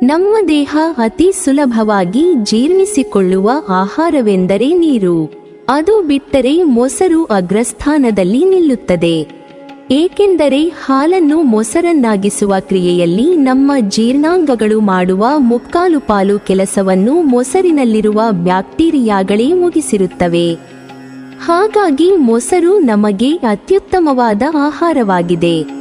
ನಮ್ಮ ದೇಹ ಅತಿ ಸುಲಭವಾಗಿ ಜೀರ್ಣಿಸಿಕೊಳ್ಳುವ ಆಹಾರವೆಂದರೆ ನೀರು. ಅದು ಬಿಟ್ಟರೆ ಮೊಸರು ಅಗ್ರಸ್ಥಾನದಲ್ಲಿ ನಿಲ್ಲುತ್ತದೆ. ಏಕೆಂದರೆ ಹಾಲನ್ನು ಮೊಸರನ್ನಾಗಿಸುವ ಕ್ರಿಯೆಯಲ್ಲಿ ನಮ್ಮ ಜೀರ್ಣಾಂಗಗಳು ಮಾಡುವ ಮುಕ್ಕಾಲು ಪಾಲು ಕೆಲಸವನ್ನು ಮೊಸರಿನಲ್ಲಿರುವ ಬ್ಯಾಕ್ಟೀರಿಯಾಗಳೇ ಮುಗಿಸಿರುತ್ತವೆ. ಹಾಗಾಗಿ ಮೊಸರು ನಮಗೆ ಅತ್ಯುತ್ತಮವಾದ ಆಹಾರವಾಗಿದೆ.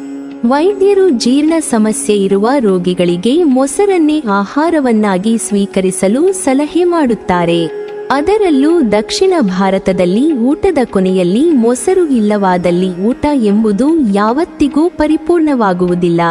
ವೈದ್ಯರು ಜೀರ್ಣ ಸಮಸ್ಯೆ ಇರುವ ರೋಗಿಗಳಿಗೆ ಮೊಸರನ್ನೇ ಆಹಾರವನ್ನಾಗಿ ಸ್ವೀಕರಿಸಲು ಸಲಹೆ ಮಾಡುತ್ತಾರೆ. ಅದರಲ್ಲೂ ದಕ್ಷಿಣ ಭಾರತದಲ್ಲಿ ಊಟದ ಕೊನೆಯಲ್ಲಿ ಮೊಸರು ಇಲ್ಲವಾದಲ್ಲಿ ಊಟ ಎಂಬುದು ಯಾವತ್ತಿಗೂ ಪರಿಪೂರ್ಣವಾಗುವುದಿಲ್ಲ.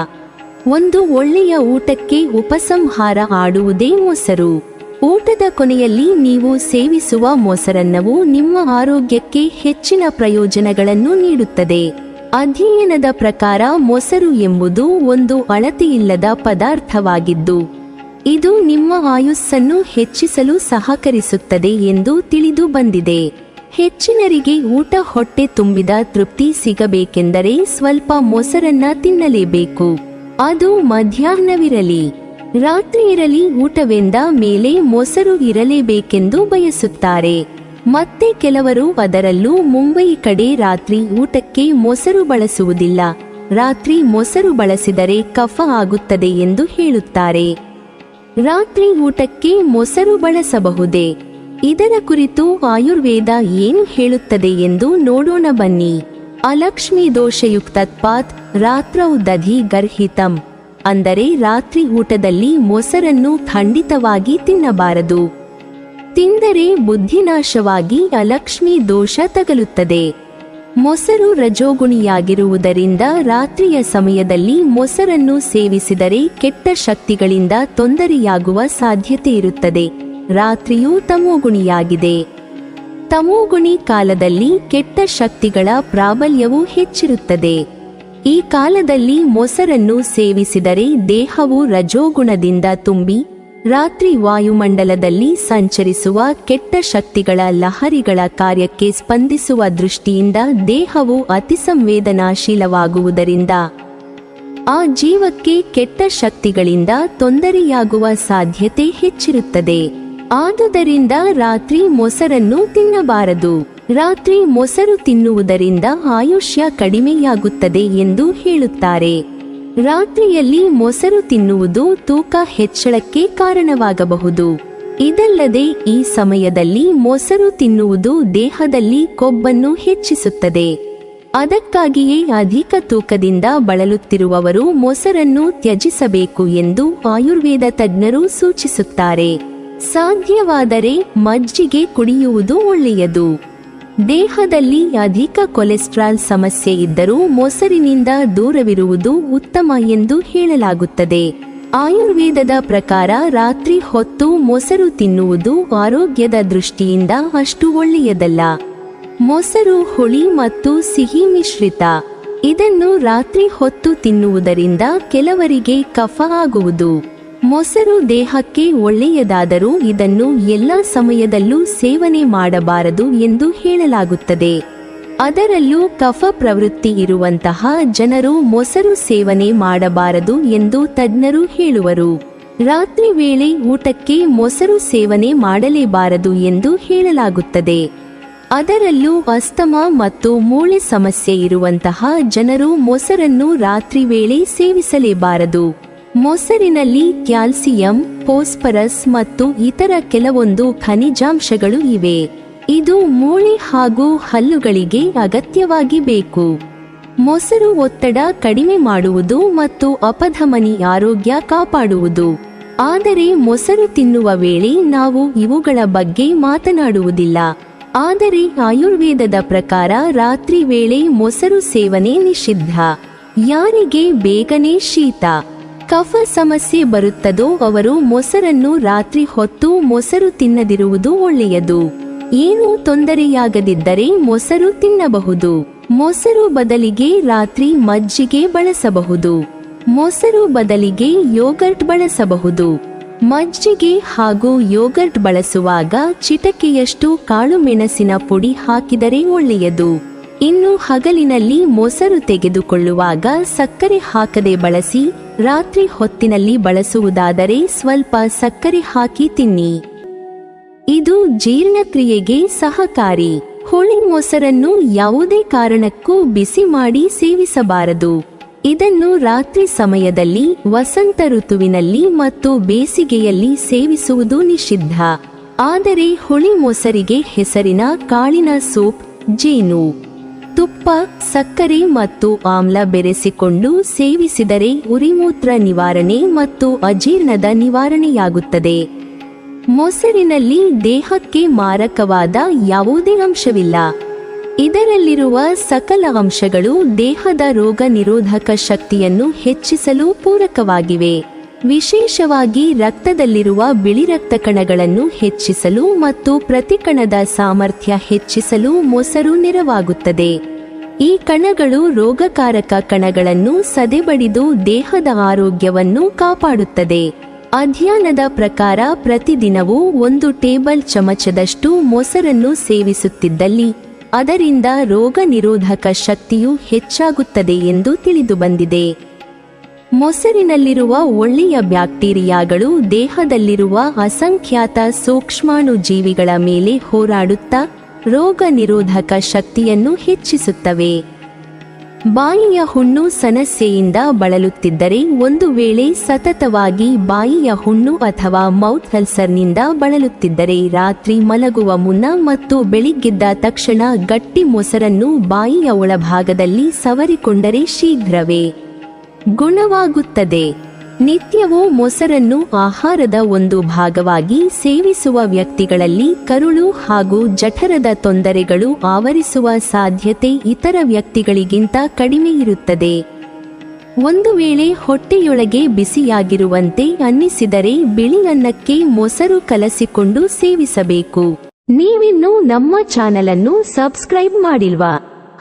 ಒಂದು ಒಳ್ಳೆಯ ಊಟಕ್ಕೆ ಉಪಸಂಹಾರ ಆಡುವುದೇ ಮೊಸರು. ಊಟದ ಕೊನೆಯಲ್ಲಿ ನೀವು ಸೇವಿಸುವ ಮೊಸರನ್ನವು ನಿಮ್ಮ ಆರೋಗ್ಯಕ್ಕೆ ಹೆಚ್ಚಿನ ಪ್ರಯೋಜನಗಳನ್ನು ನೀಡುತ್ತದೆ. ಅಧ್ಯಯನದ ಪ್ರಕಾರ ಮೊಸರು ಎಂಬುದು ಒಂದು ಅಳತೆಯಿಲ್ಲದ ಪದಾರ್ಥವಾಗಿದ್ದು ಇದು ನಿಮ್ಮ ಆಯುಸ್ಸನ್ನು ಹೆಚ್ಚಿಸಲು ಸಹಕರಿಸುತ್ತದೆ ಎಂದು ತಿಳಿದು ಬಂದಿದೆ. ಹೆಚ್ಚಿನರಿಗೆ ಊಟ ಹೊಟ್ಟೆ ತುಂಬಿದ ತೃಪ್ತಿ ಸಿಗಬೇಕೆಂದರೆ ಸ್ವಲ್ಪ ಮೊಸರನ್ನ ತಿನ್ನಲೇಬೇಕು. ಅದು ಮಧ್ಯಾಹ್ನವಿರಲಿ ರಾತ್ರಿ ಇರಲಿ, ಊಟವೆಂದ ಮೇಲೆ ಮೊಸರು ಇರಲೇಬೇಕೆಂದು ಬಯಸುತ್ತಾರೆ. ಮತ್ತೆ ಕೆಲವರು, ಅದರಲ್ಲೂ ಮುಂಬೈ ಕಡೆ, ರಾತ್ರಿ ಊಟಕ್ಕೆ ಮೊಸರು ಬಳಸುವುದಿಲ್ಲ. ರಾತ್ರಿ ಮೊಸರು ಬಳಸಿದರೆ ಕಫ ಆಗುತ್ತದೆ ಎಂದು ಹೇಳುತ್ತಾರೆ. ರಾತ್ರಿ ಊಟಕ್ಕೆ ಮೊಸರು ಬಳಸಬಹುದೇ? ಇದರ ಕುರಿತು ಆಯುರ್ವೇದ ಏನು ಹೇಳುತ್ತದೆ ಎಂದು ನೋಡೋಣ ಬನ್ನಿ. ಅಲಕ್ಷ್ಮಿ ದೋಷಯುಕ್ತತ್ಪಾತ್ ರಾತ್ರೌ ದಧಿ ಗರ್ಹಿತಂ, ಅಂದರೆ ರಾತ್ರಿ ಊಟದಲ್ಲಿ ಮೊಸರನ್ನು ಖಂಡಿತವಾಗಿ ತಿನ್ನಬಾರದು. ತಿಂದರೆ ಬುದ್ಧಿನಾಶವಾಗಿ ಅಲಕ್ಷ್ಮಿ ದೋಷ ತಗಲುತ್ತದೆ. ಮೊಸರು ರಜೋಗುಣಿಯಾಗಿರುವುದರಿಂದ ರಾತ್ರಿಯ ಸಮಯದಲ್ಲಿ ಮೊಸರನ್ನು ಸೇವಿಸಿದರೆ ಕೆಟ್ಟ ಶಕ್ತಿಗಳಿಂದ ತೊಂದರೆಯಾಗುವ ಸಾಧ್ಯತೆ ಇರುತ್ತದೆ. ರಾತ್ರಿಯೂ ತಮೋಗುಣಿಯಾಗಿದೆ. ತಮೋಗುಣಿ ಕಾಲದಲ್ಲಿ ಕೆಟ್ಟ ಶಕ್ತಿಗಳ ಪ್ರಾಬಲ್ಯವು ಹೆಚ್ಚಿರುತ್ತದೆ. ಈ ಕಾಲದಲ್ಲಿ ಮೊಸರನ್ನು ಸೇವಿಸಿದರೆ ದೇಹವು ರಜೋಗುಣದಿಂದ ತುಂಬಿ ರಾತ್ರಿ ವಾಯುಮಂಡಲದಲ್ಲಿ ಸಂಚರಿಸುವ ಕೆಟ್ಟ ಶಕ್ತಿಗಳ ಲಹರಿಗಳ ಕಾರ್ಯಕ್ಕೆ ಸ್ಪಂದಿಸುವ ದೃಷ್ಟಿಯಿಂದ ದೇಹವು ಅತಿಸಂವೇದನಾಶೀಲವಾಗುವುದರಿಂದ ಆ ಜೀವಕ್ಕೆ ಕೆಟ್ಟ ಶಕ್ತಿಗಳಿಂದ ತೊಂದರೆಯಾಗುವ ಸಾಧ್ಯತೆ ಹೆಚ್ಚಿರುತ್ತದೆ. ಆದುದರಿಂದ ರಾತ್ರಿ ಮೊಸರನ್ನು ತಿನ್ನಬಾರದು. ರಾತ್ರಿ ಮೊಸರು ತಿನ್ನುವುದರಿಂದ ಆಯುಷ್ಯ ಕಡಿಮೆಯಾಗುತ್ತದೆ ಎಂದು ಹೇಳುತ್ತಾರೆ. ರಾತ್ರಿಯಲ್ಲಿ ಮೊಸರು ತಿನ್ನುವುದು ತೂಕ ಹೆಚ್ಚಳಕ್ಕೆ ಕಾರಣವಾಗಬಹುದು. ಇದಲ್ಲದೆ ಈ ಸಮಯದಲ್ಲಿ ಮೊಸರು ತಿನ್ನುವುದು ದೇಹದಲ್ಲಿ ಕೊಬ್ಬನ್ನು ಹೆಚ್ಚಿಸುತ್ತದೆ. ಅದಕ್ಕಾಗಿಯೇ ಅಧಿಕ ತೂಕದಿಂದ ಬಳಲುತ್ತಿರುವವರು ಮೊಸರನ್ನು ತ್ಯಜಿಸಬೇಕು ಎಂದು ಆಯುರ್ವೇದ ತಜ್ಞರು ಸೂಚಿಸುತ್ತಾರೆ. ಸಾಧ್ಯವಾದರೆ ಮಜ್ಜಿಗೆ ಕುಡಿಯುವುದು ಒಳ್ಳೆಯದು. ದೇಹದಲ್ಲಿ ಅಧಿಕ ಕೊಲೆಸ್ಟ್ರಾಲ್ ಸಮಸ್ಯೆ ಇದ್ದರೂ ಮೊಸರಿನಿಂದ ದೂರವಿರುವುದು ಉತ್ತಮ ಎಂದು ಹೇಳಲಾಗುತ್ತದೆ. ಆಯುರ್ವೇದದ ಪ್ರಕಾರ ರಾತ್ರಿ ಹೊತ್ತು ಮೊಸರು ತಿನ್ನುವುದು ಆರೋಗ್ಯದ ದೃಷ್ಟಿಯಿಂದ ಅಷ್ಟು ಒಳ್ಳೆಯದಲ್ಲ. ಮೊಸರು ಹುಳಿ ಮತ್ತು ಸಿಹಿ ಮಿಶ್ರಿತ. ಇದನ್ನು ರಾತ್ರಿ ಹೊತ್ತು ತಿನ್ನುವುದರಿಂದ ಕೆಲವರಿಗೆ ಕಫ ಆಗುವುದು. ಮೊಸರು ದೇಹಕ್ಕೆ ಒಳ್ಳೆಯದಾದರೂ ಇದನ್ನು ಎಲ್ಲ ಸಮಯದಲ್ಲೂ ಸೇವನೆ ಮಾಡಬಾರದು ಎಂದು ಹೇಳಲಾಗುತ್ತದೆ. ಅದರಲ್ಲೂ ಕಫ ಪ್ರವೃತ್ತಿ ಇರುವಂತಹ ಜನರು ಮೊಸರು ಸೇವನೆ ಮಾಡಬಾರದು ಎಂದು ತಜ್ಞರು ಹೇಳುವರು. ರಾತ್ರಿ ವೇಳೆ ಊಟಕ್ಕೆ ಮೊಸರು ಸೇವನೆ ಮಾಡಲೇಬಾರದು ಎಂದು ಹೇಳಲಾಗುತ್ತದೆ. ಅದರಲ್ಲೂ ಅಸ್ತಮಾ ಮತ್ತು ಮೂಳೆ ಸಮಸ್ಯೆ ಇರುವಂತಹ ಜನರು ಮೊಸರನ್ನು ರಾತ್ರಿ ವೇಳೆ ಸೇವಿಸಲೇಬಾರದು. ಮೊಸರಿನಲ್ಲಿ ಕ್ಯಾಲ್ಸಿಯಂ, ಫಾಸ್ಫರಸ್ ಮತ್ತು ಇತರ ಕೆಲವೊಂದು ಖನಿಜಾಂಶಗಳು ಇವೆ. ಇದು ಮೂಳೆ ಹಾಗೂ ಹಲ್ಲುಗಳಿಗೆ ಅಗತ್ಯವಾಗಿ ಬೇಕು. ಮೊಸರು ಒತ್ತಡ ಕಡಿಮೆ ಮಾಡುವುದು ಮತ್ತು ಅಪಧಮನಿ ಆರೋಗ್ಯ ಕಾಪಾಡುವುದು. ಆದರೆ ಮೊಸರು ತಿನ್ನುವ ವೇಳೆ ನಾವು ಇವುಗಳ ಬಗ್ಗೆ ಮಾತನಾಡುವುದಿಲ್ಲ. ಆದರೆ ಆಯುರ್ವೇದದ ಪ್ರಕಾರ ರಾತ್ರಿ ವೇಳೆ ಮೊಸರು ಸೇವನೆ ನಿಷಿದ್ಧ. ಯಾರಿಗೆ ಬೇಗನೆ ಶೀತ, ಕಫ ಸಮಸ್ಯೆ ಬರುತ್ತದೋ ಅವರು ಮೊಸರನ್ನು ರಾತ್ರಿ ಹೊತ್ತು ಮೊಸರು ತಿನ್ನದಿರುವುದು ಒಳ್ಳೆಯದು. ಏನೂ ತೊಂದರೆಯಾಗದಿದ್ದರೆ ಮೊಸರು ತಿನ್ನಬಹುದು. ಮೊಸರು ಬದಲಿಗೆ ರಾತ್ರಿ ಮಜ್ಜಿಗೆ ಬಳಸಬಹುದು. ಮೊಸರು ಬದಲಿಗೆ ಯೋಗರ್ಟ್ ಬಳಸಬಹುದು. ಮಜ್ಜಿಗೆ ಹಾಗೂ ಯೋಗರ್ಟ್ ಬಳಸುವಾಗ ಚಿಟಿಕೆಯಷ್ಟು ಕಾಳು ಮೆಣಸಿನ ಪುಡಿ ಹಾಕಿದರೆ ಒಳ್ಳೆಯದು. ಇನ್ನು ಹಗಲಿನಲ್ಲಿ ಮೊಸರು ತೆಗೆದುಕೊಳ್ಳುವಾಗ ಸಕ್ಕರೆ ಹಾಕದೆ ಬಳಸಿ. ರಾತ್ರಿ ಹೊತ್ತಿನಲ್ಲಿ ಬಳಸುವುದಾದರೆ ಸ್ವಲ್ಪ ಸಕ್ಕರೆ ಹಾಕಿ ತಿನ್ನಿ. ಇದು ಜೀರ್ಣಕ್ರಿಯೆಗೆ ಸಹಕಾರಿ. ಹುಳಿ ಮೊಸರನ್ನು ಯಾವುದೇ ಕಾರಣಕ್ಕೂ ಬಿಸಿ ಮಾಡಿ ಸೇವಿಸಬಾರದು. ಇದನ್ನು ರಾತ್ರಿ ಸಮಯದಲ್ಲಿ, ವಸಂತ ಋತುವಿನಲ್ಲಿ ಮತ್ತು ಬೇಸಿಗೆಯಲ್ಲಿ ಸೇವಿಸುವುದು ನಿಷಿದ್ಧ. ಆದರೆ ಹುಳಿ ಮೊಸರಿಗೆ ಹೆಸರಿನ ಕಾಳಿನ ಸೂಪ್, ಜೇನು ತುಪ್ಪ, ಸಕ್ಕರೆ ಮತ್ತು ಆಮ್ಲ ಬೆರೆಸಿಕೊಂಡು ಸೇವಿಸಿದರೆ ಉರಿಮೂತ್ರ ನಿವಾರಣೆ ಮತ್ತು ಅಜೀರ್ಣದ ನಿವಾರಣೆಯಾಗುತ್ತದೆ. ಮೊಸರಿನಲ್ಲಿ ದೇಹಕ್ಕೆ ಮಾರಕವಾದ ಯಾವುದೇ ಅಂಶವಿಲ್ಲ. ಇದರಲ್ಲಿರುವ ಸಕಲ ಅಂಶಗಳು ದೇಹದ ರೋಗ ನಿರೋಧಕ ಶಕ್ತಿಯನ್ನು ಹೆಚ್ಚಿಸಲು ಪೂರಕವಾಗಿವೆ. ವಿಶೇಷವಾಗಿ ರಕ್ತದಲ್ಲಿರುವ ಬಿಳಿ ರಕ್ತ ಕಣಗಳನ್ನು ಹೆಚ್ಚಿಸಲು ಮತ್ತು ಪ್ರತಿಕಣದ ಸಾಮರ್ಥ್ಯ ಹೆಚ್ಚಿಸಲು ಮೊಸರು ನೆರವಾಗುತ್ತದೆ. ಈ ಕಣಗಳು ರೋಗಕಾರಕ ಕಣಗಳನ್ನು ಸದೆಬಡಿದು ದೇಹದ ಆರೋಗ್ಯವನ್ನು ಕಾಪಾಡುತ್ತದೆ. ಅಧ್ಯಯನದ ಪ್ರಕಾರ ಪ್ರತಿದಿನವೂ 1 ಟೇಬಲ್ ಚಮಚದಷ್ಟು ಮೊಸರನ್ನು ಸೇವಿಸುತ್ತಿದ್ದಲ್ಲಿ ಅದರಿಂದ ರೋಗ ನಿರೋಧಕ ಶಕ್ತಿಯು ಹೆಚ್ಚಾಗುತ್ತದೆ ಎಂದು ತಿಳಿದುಬಂದಿದೆ. ಮೊಸರಿನಲ್ಲಿರುವ ಒಳ್ಳೆಯ ಬ್ಯಾಕ್ಟೀರಿಯಾಗಳು ದೇಹದಲ್ಲಿರುವ ಅಸಂಖ್ಯಾತ ಸೂಕ್ಷ್ಮಾಣು ಜೀವಿಗಳ ಮೇಲೆ ಹೋರಾಡುತ್ತಾ ರೋಗ ನಿರೋಧಕ ಶಕ್ತಿಯನ್ನು ಹೆಚ್ಚಿಸುತ್ತವೆ. ಬಾಯಿಯ ಹುಣ್ಣು ಸಮಸ್ಯೆಯಿಂದ ಬಳಲುತ್ತಿದ್ದರೆ, ಒಂದು ವೇಳೆ ಸತತವಾಗಿ ಬಾಯಿಯ ಹುಣ್ಣು ಅಥವಾ ಮೌತ್ ಅಲ್ಸರ್ನಿಂದ ಬಳಲುತ್ತಿದ್ದರೆ ರಾತ್ರಿ ಮಲಗುವ ಮುನ್ನ ಮತ್ತು ಬೆಳಿಗ್ಗೆದ್ದ ತಕ್ಷಣ ಗಟ್ಟಿ ಮೊಸರನ್ನು ಬಾಯಿಯ ಒಳಭಾಗದಲ್ಲಿ ಸವರಿಕೊಂಡರೆ ಶೀಘ್ರವೇ ಗುಣವಾಗುತ್ತದೆ. ನಿತ್ಯವೂ ಮೊಸರನ್ನು ಆಹಾರದ ಒಂದು ಭಾಗವಾಗಿ ಸೇವಿಸುವ ವ್ಯಕ್ತಿಗಳಲ್ಲಿ ಕರುಳು ಹಾಗೂ ಜಠರದ ತೊಂದರೆಗಳು ಆವರಿಸುವ ಸಾಧ್ಯತೆ ಇತರ ವ್ಯಕ್ತಿಗಳಿಗಿಂತ ಕಡಿಮೆ ಇರುತ್ತದೆ. ಒಂದು ವೇಳೆ ಹೊಟ್ಟೆಯೊಳಗೆ ಬಿಸಿಯಾಗಿರುವಂತೆ ಅನ್ನಿಸಿದರೆ ಬಿಳಿ ಅನ್ನಕ್ಕೆ ಮೊಸರು ಕಲಸಿಕೊಂಡು ಸೇವಿಸಬೇಕು. ನೀವಿನ್ನೂ ನಮ್ಮ ಚಾನೆಲ್ ಅನ್ನು ಸಬ್ಸ್ಕ್ರೈಬ್ ಮಾಡಿಲ್ವಾ?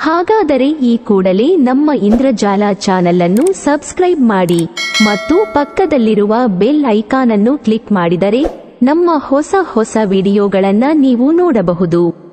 ಹಾಗಾದರೆ ಈ ಕೂಡಲೇ ನಮ್ಮ ಇಂದ್ರಜಾಲ ಚಾನೆಲ್ ಅನ್ನು ಸಬ್ಸ್ಕ್ರೈಬ್ ಮಾಡಿ ಮತ್ತು ಪಕ್ಕದಲ್ಲಿರುವ ಬೆಲ್ ಐಕಾನ್ ಅನ್ನು ಕ್ಲಿಕ್ ಮಾಡಿದರೆ ನಮ್ಮ ಹೊಸ ವಿಡಿಯೋಗಳನ್ನು ನೀವು ನೋಡಬಹುದು.